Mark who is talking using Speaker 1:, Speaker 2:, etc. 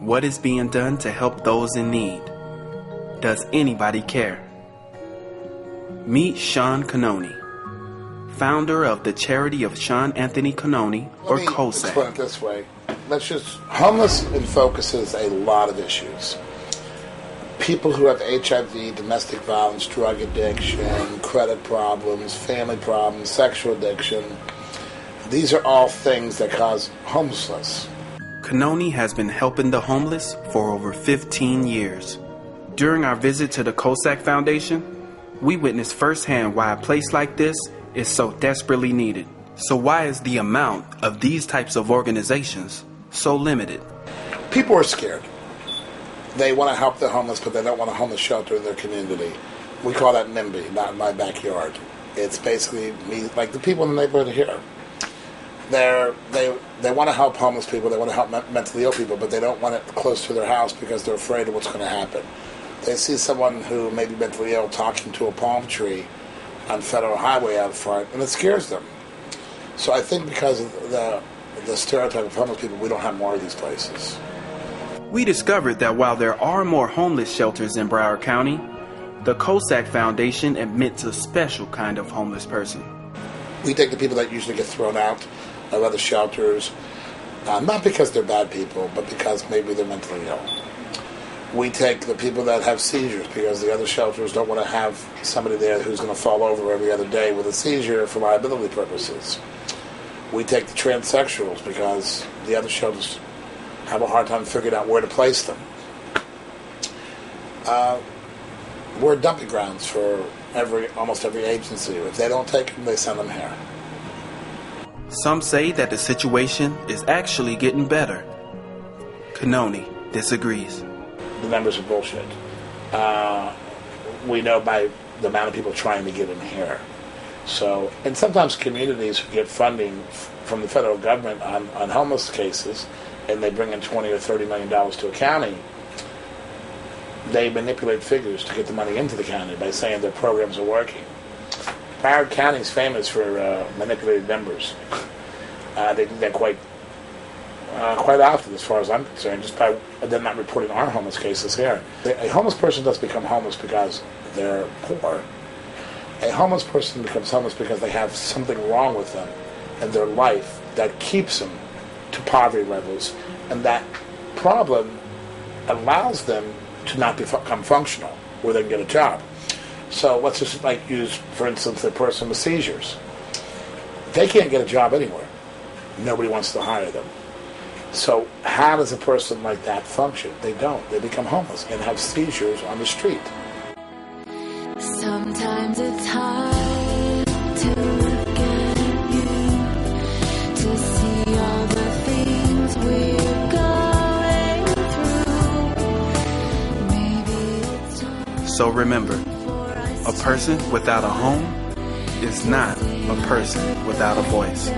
Speaker 1: What is being done to help those in need? Does anybody care? Meet Sean Canoni, founder of the charity of Sean Anthony Canoni, or COSAC.
Speaker 2: Let me explain it this way. Homeless encompasses a lot of issues. People who have HIV, domestic violence, drug addiction, credit problems, family problems, sexual addiction. These are all things that cause homelessness.
Speaker 1: Canoni has been helping the homeless for over 15 years. During our visit to the COSAC Foundation, we witnessed firsthand why a place like this is so desperately needed. So why is the amount of these types of organizations so limited?
Speaker 2: People are scared. They want to help the homeless, but they don't want a homeless shelter in their community. We call that NIMBY, not in my backyard. It's basically me, like the people in the neighborhood here. They want to help homeless people, they want to help mentally ill people, but they don't want it close to their house because they're afraid of what's going to happen. They see someone who may be mentally ill talking to a palm tree on Federal Highway out front, and it scares them. So I think because of the stereotype of homeless people, we don't have more of these places.
Speaker 1: We discovered that while there are more homeless shelters in Broward County, the COSAC Foundation admits a special kind of homeless person.
Speaker 2: We take the people that usually get thrown out of other shelters, not because they're bad people, but because maybe they're mentally ill. We take the people that have seizures because the other shelters don't want to have somebody there who's going to fall over every other day with a seizure for liability purposes. We take the transsexuals because the other shelters have a hard time figuring out where to place them. We're dumping grounds for almost every agency. If they don't take them, they send them here.
Speaker 1: Some say that the situation is actually getting better. Canoni disagrees.
Speaker 2: The numbers are bullshit. We know by the amount of people trying to get in here. So, and sometimes communities who get funding from the federal government on homeless cases, and they bring in $20 or $30 million to a county, they manipulate figures to get the money into the county by saying their programs are working. Broward County is famous for manipulated numbers. They do that quite often, as far as I'm concerned, just by them not reporting our homeless cases here. A homeless person doesn't become homeless because they're poor. A homeless person becomes homeless because they have something wrong with them in their life that keeps them to poverty levels, and that problem allows them to not become functional, where they can get a job. So let's just use, for instance, a person with seizures. They can't get a job anywhere. Nobody wants to hire them. So how does a person like that function? They don't. They become homeless and have seizures on the street.
Speaker 3: Sometimes it's hard to look at you, to see all the things we're going through. Maybe it's time.
Speaker 1: So remember, a person without a home is not a person without a voice.